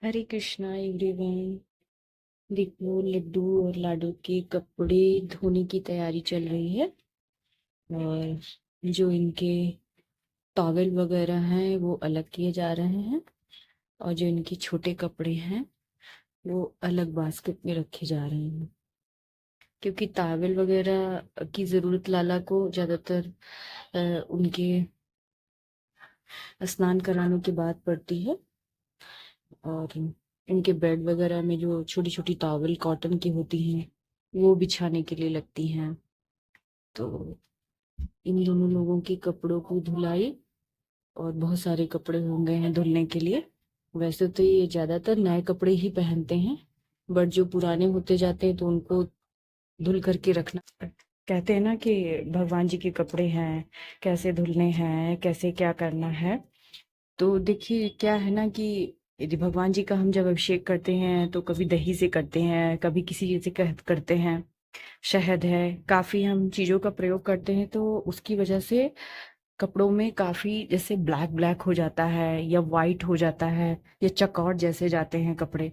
हरे Krishna everyone. देखो, लड्डू और लाडू के कपड़े धोने की तैयारी चल रही है। और जो इनके टॉवेल वगैरह हैं वो अलग किए जा रहे हैं, और जो इनके छोटे कपड़े हैं वो अलग बास्केट में रखे जा रहे हैं, क्योंकि टॉवेल वगैरह की ज़रूरत लाला को ज़्यादातर उनके स्नान कराने के बाद पड़ती है। और इनके बेड वगैरह में जो छोटी छोटी टॉवेल कॉटन की होती हैं वो बिछाने के लिए लगती हैं। तो इन दोनों लोगों के कपड़ों की धुलाई, और बहुत सारे कपड़े होंगे हैं धुलने के लिए। वैसे तो ये ज्यादातर नए कपड़े ही पहनते हैं, बट जो पुराने होते जाते हैं तो उनको धुल करके रखना। कहते हैं ना कि भगवान जी के कपड़े हैं, कैसे धुलने हैं, कैसे क्या करना है। तो देखिए क्या है ना कि यदि भगवान जी का हम जब अभिषेक करते हैं तो कभी दही से करते हैं, कभी किसी चीज से करते हैं। शहद है, काफी हम चीजों का प्रयोग करते हैं, तो उसकी वजह से कपड़ों में काफी जैसे ब्लैक ब्लैक हो जाता है या वाइट हो जाता है या चकौट जैसे जाते हैं कपड़े।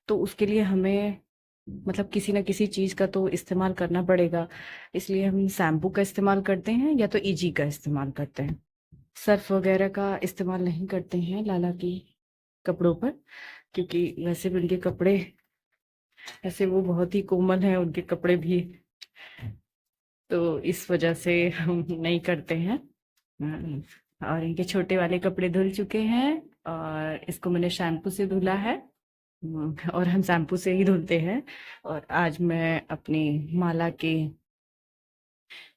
तो उसके लिए हमें मतलब किसी ना किसी चीज का तो इस्तेमाल करना पड़ेगा। इसलिए हम शैम्पू का इस्तेमाल करते हैं या तो इजी का इस्तेमाल करते हैं। सर्फ वगैरह का इस्तेमाल नहीं करते हैं लाला की कपड़ों पर, क्योंकि वैसे भी उनके कपड़े ऐसे वो बहुत ही कोमल हैं, उनके कपड़े भी। तो इस वजह से हम नहीं करते हैं। और इनके छोटे वाले कपड़े धुल चुके हैं, और इसको मैंने शैम्पू से धुला है। और हम शैम्पू से ही धुलते हैं। और आज मैं अपनी माला के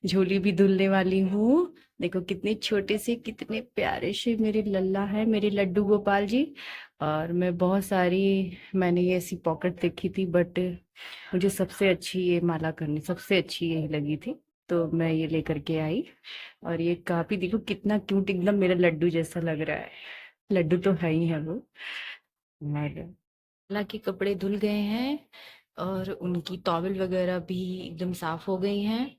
झोली भी धुलने वाली हूँ। देखो कितने छोटे से कितने प्यारे से मेरे लल्ला है, मेरे लड्डू गोपाल जी। और मैं बहुत सारी, मैंने ये ऐसी पॉकेट देखी थी, बट मुझे सबसे अच्छी ये माला करनी सबसे अच्छी यही लगी थी। तो मैं ये लेकर के आई। और ये काफी, देखो कितना क्यूट, एकदम मेरा लड्डू जैसा लग रहा है। लड्डू तो है ही है वो। और माला के कपड़े धुल गए हैं, और उनकी टॉवेल वगैरह भी एकदम साफ हो गई हैं।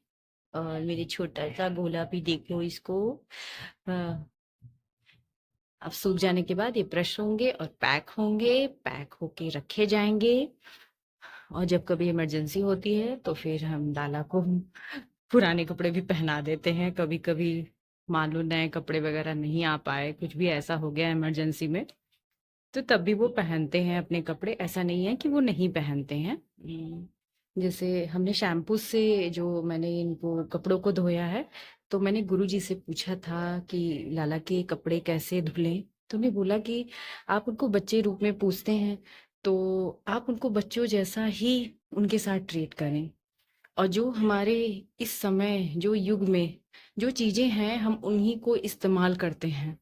और मेरे छोटा सा गोला भी देखो इसको। अ, अब सूख जाने के बाद ये ब्रश होंगे और पैक होंगे, पैक होके रखे जाएंगे। और जब कभी इमरजेंसी होती है तो फिर हम लाला को पुराने कपड़े भी पहना देते हैं। कभी कभी मान लो नए कपड़े वगैरह नहीं आ पाए, कुछ भी ऐसा हो गया इमरजेंसी में, तो तब भी वो पहनते हैं अपने कपड़े। ऐसा नहीं है कि वो नहीं पहनते हैं। जैसे हमने शैम्पू से जो मैंने इनको कपड़ों को धोया है, तो मैंने गुरुजी से पूछा था कि लाला के कपड़े कैसे धुलें। तो उन्हें बोला कि आप उनको बच्चे रूप में पूछते हैं, तो आप उनको बच्चों जैसा ही उनके साथ ट्रीट करें। और जो हमारे इस समय जो युग में जो चीजें हैं हम उन्हीं को इस्तेमाल करते हैं।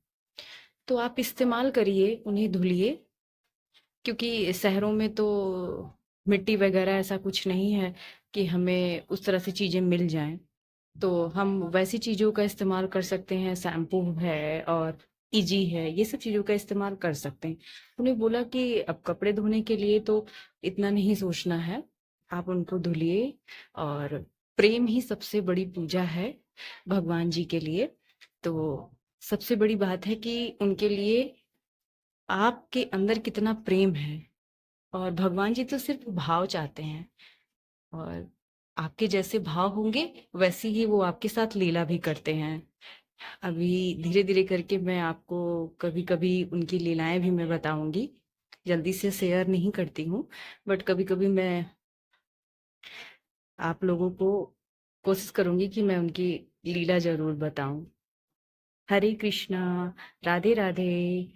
तो आप इस्तेमाल करिए, उन्हें धुलिए। क्योंकि शहरों में तो मिट्टी वगैरह ऐसा कुछ नहीं है कि हमें उस तरह से चीजें मिल जाएं। तो हम वैसी चीजों का इस्तेमाल कर सकते हैं, शैम्पू है और इजी है, ये सब चीजों का इस्तेमाल कर सकते हैं। उन्हें बोला कि अब कपड़े धोने के लिए तो इतना नहीं सोचना है, आप उनको धुलिए। और प्रेम ही सबसे बड़ी पूजा है भगवान जी के लिए। तो सबसे बड़ी बात है कि उनके लिए आपके अंदर कितना प्रेम है। और भगवान जी तो सिर्फ भाव चाहते हैं, और आपके जैसे भाव होंगे वैसे ही वो आपके साथ लीला भी करते हैं। अभी धीरे धीरे करके मैं आपको कभी कभी उनकी लीलाएं भी मैं बताऊंगी। जल्दी से शेयर नहीं करती हूँ, बट कभी कभी मैं आप लोगों को कोशिश करूंगी कि मैं उनकी लीला जरूर बताऊं। हरे कृष्णा, राधे राधे।